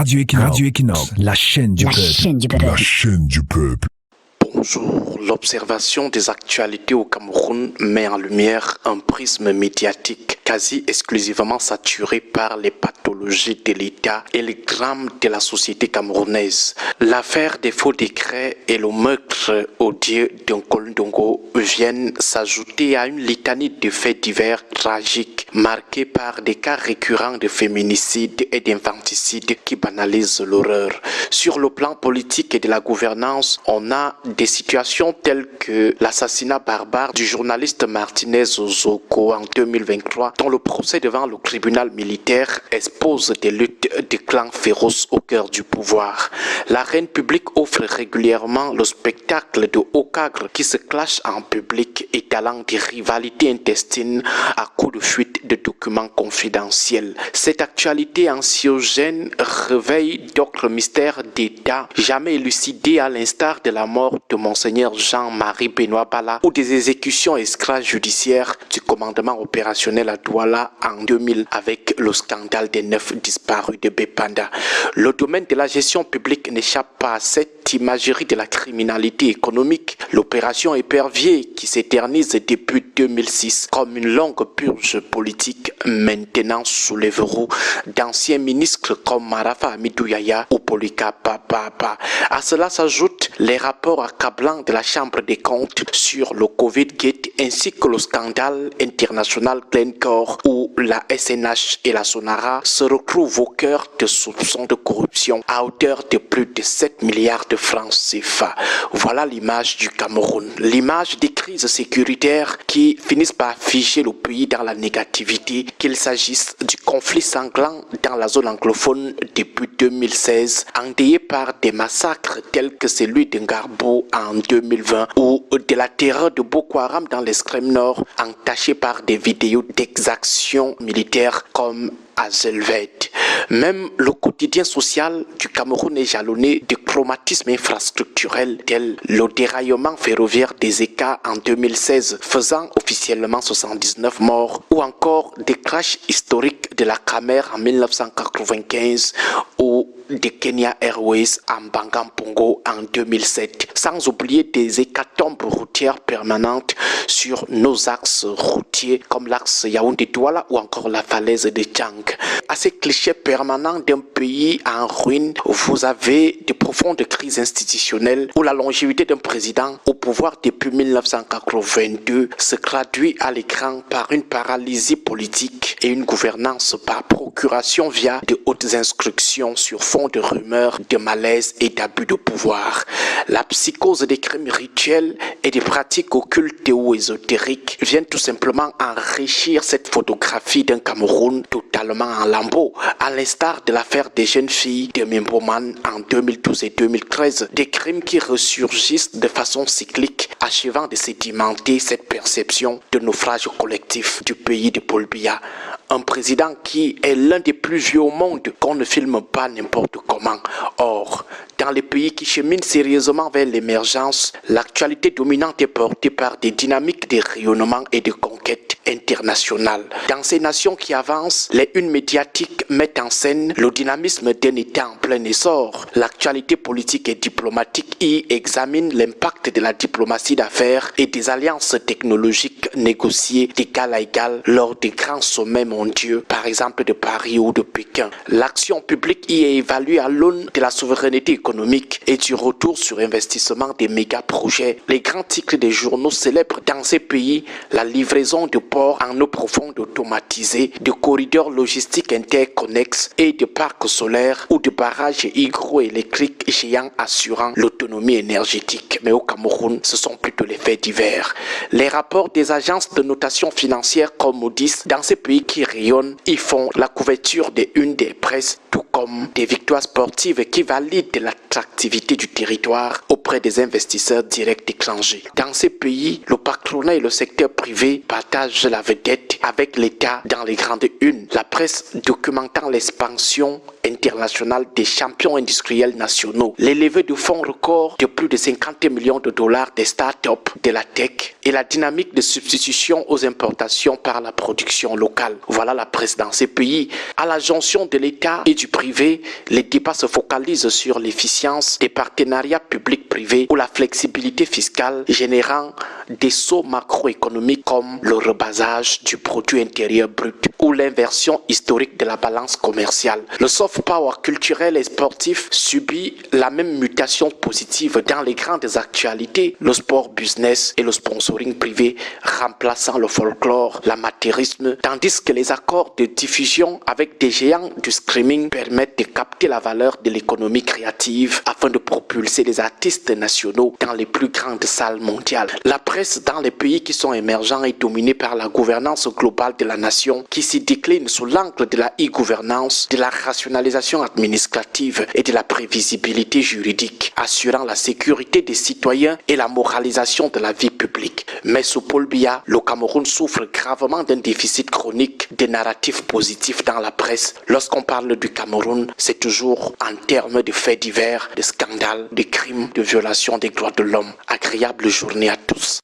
Radio Equinox, la chaîne du peuple. La chaîne du peuple. Bonjour. L'observation des actualités au Cameroun met en lumière un prisme médiatique quasi exclusivement saturé par les pathologies de l'État et les drames de la société camerounaise. L'affaire des faux décrets et le meurtre odieux d'Nkol Ndongo viennent s'ajouter à une litanie de faits divers tragiques marqués par des cas récurrents de féminicide et d'infanticide qui banalisent l'horreur. Sur le plan politique et de la gouvernance, on a des situations telles que l'assassinat barbare du journaliste Martinez Ozoko en 2023, dont le procès devant le tribunal militaire expose des luttes de clans féroces au cœur du pouvoir. L'arène publique offre régulièrement le spectacle de hauts cadres qui se clashent en public, étalant des rivalités intestines à coups de fuite de documents confidentiels. Cette actualité anxiogène réveille d'autres mystères d'État jamais élucidés, à l'instar de la mort de Monseigneur Jean-Marie Benoît Bala ou des exécutions extrajudiciaires du commandement opérationnel à Douala en 2000 avec le scandale des 9 disparus de Bépanda. Le domaine de la gestion publique n'échappe pas à cette imagerie de la criminalité économique. L'opération Épervier, qui s'éternise depuis 2006 comme une longue purge politique, maintenant sous les verrous d'anciens ministres comme Marafa Amidou Yaya ou Polika Papa. À cela s'ajoutent les rapports accablants de la Chambre des comptes sur le Covid-Gate ainsi que le scandale international Glencore où la SNH et la Sonara se retrouvent au cœur de soupçons de corruption à hauteur de plus de 7 milliards de francs CFA. Voilà l'image du Cameroun, l'image des crises sécuritaires qui finissent par figer le pays dans la négativité, qu'il s'agisse du conflit sanglant dans la zone anglophone depuis 2016, endeuillé par des massacres tels que celui de Ngarbo en 2020 ou de la terreur de Boko Haram dans l'extrême nord, entaché par des vidéos d'exactions militaires comme à Zelvet. Même le quotidien social du Cameroun est jalonné de traumatismes infrastructurels tels le déraillement ferroviaire des ECA en 2016 faisant officiellement 79 morts ou encore des crashs historiques de la Camer en 1995 ou de Kenya Airways en Bangampongo en 2007, sans oublier des hécatombes routières permanentes sur nos axes routiers comme l'axe Yaoundé-Douala ou encore la falaise de Tchang. À ces clichés permanents d'un pays en ruine, vous avez de profondes crises institutionnelles où la longévité d'un président au pouvoir depuis 1982 se traduit à l'écran par une paralysie politique et une gouvernance par procuration via de hautes instructions sur fond de rumeurs, de malaise et d'abus de pouvoir. La psychose des crimes rituels et des pratiques occultes ou ésotériques viennent tout simplement enrichir cette photographie d'un Cameroun totalement en lambeaux, à l'instar de l'affaire des jeunes filles de Mimboman en 2012 et 2013, des crimes qui ressurgissent de façon cyclique, achevant de sédimenter cette perception de naufrage collectif du pays de Paul Biya. Un président qui est l'un des plus vieux au monde, qu'on ne filme pas n'importe comment. Or, dans les pays qui cheminent sérieusement vers l'émergence, l'actualité dominante est portée par des dynamiques de rayonnement et de conquête internationale. Dans ces nations qui avancent, les unes médiatiques mettent en scène le dynamisme d'un État en plein essor. L'actualité politique et diplomatique y examine l'impact de la diplomatie d'affaires et des alliances technologiques négociées d'égal à égal lors des grands sommets mondiaux, par exemple de Paris ou de Pékin. L'action publique y est évaluée à l'aune de la souveraineté économique et du retour sur investissement des méga-projets. Les grands titres des journaux célèbrent dans ces pays la livraison de ports en eau profonde automatisés, de corridors logistiques interconnexes et de parcs solaires ou de barrages hydroélectriques géants assurant l'autonomie énergétique. Mais au Cameroun, ce sont plutôt les faits divers. Les rapports des agences de notation financière comme Moody's dans ces pays qui rayonnent, y font la couverture des unes des presses, tout comme des victoires sportives qui valident l'attractivité du territoire auprès des investisseurs directs étrangers. Dans ces pays, le patronat et le secteur privé partagent la vedette avec l'État dans les grandes unes. La presse documentant l'expansion international des champions industriels nationaux, les levées de fonds records de plus de 50 millions de dollars des startups de la tech et la dynamique de substitution aux importations par la production locale. Voilà la presse dans ces pays. À la jonction de l'État et du privé, les débats se focalisent sur l'efficience des partenariats publics-privés ou la flexibilité fiscale générant des sauts macroéconomiques comme le rebasage du produit intérieur brut ou l'inversion historique de la balance commerciale. Le soft power culturel et sportif subit la même mutation positive dans les grandes actualités, le sport business et le sponsoring privé remplaçant le folklore, l'amateurisme, tandis que les accords de diffusion avec des géants du streaming permettent de capter la valeur de l'économie créative afin de propulser les artistes nationaux dans les plus grandes salles mondiales. La presse dans les pays qui sont émergents est dominée par la gouvernance globale de la nation qui s'y décline sous l'angle de la e-gouvernance, de la rationalisation administrative et de la prévisibilité juridique, assurant la sécurité des citoyens et la moralisation de la vie publique. Mais sous Paul Biya, le Cameroun souffre gravement d'un déficit chronique de narratifs positifs dans la presse. Lorsqu'on parle du Cameroun, c'est toujours en termes de faits divers, de scandales, de crimes, de violations des droits de l'homme. Agréable journée à tous.